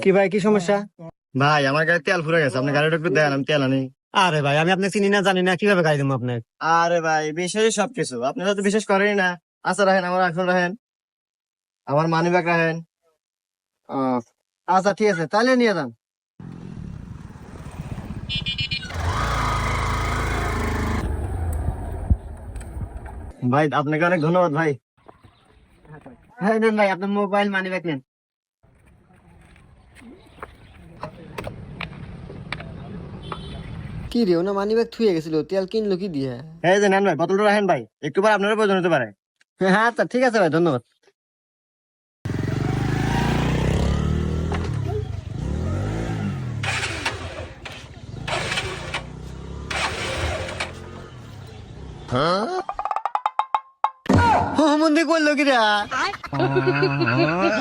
কি ভাই, কি সমস্যা? ভাই আমার গাড়ি তেল ফুরে গেছে, আপনি গাড়িটা একটু দেন, আমি তেল আনি। আরে ভাই, আমি আপনাকে চিনি না, জানি না, কিভাবে গাড়ি দেবো আপনাকে? আরে ভাই বিশ্বাসই সবকিছু, আপনারা তো বিশ্বাস করেনই না। আচ্ছা রাখেন, আমার এখন রাখেন, আমার মানি ব্যাগ রাখেন। আহ, আচ্ছা ঠিক আছে, তাহলে নিয়ে যান। ভাই আপনাকে অনেক ধন্যবাদ ভাই। হ্যাঁ নেন ভাই, আপনার মোবাইল মানি ব্যাগ নেন। কি রে, ওনা মানি ব্যাগ থুয়ে গেছিল, তেল কিনলো কি দিয়ে? এই যে নেন ভাই, বোতলটা রাখেন ভাই, একটু পর আপনারও প্রয়োজন হতে পারে। হ্যাঁ আচ্ছা ঠিক আছে ভাই, ধন্যবাদ। ও মন্দির করলো কি রে?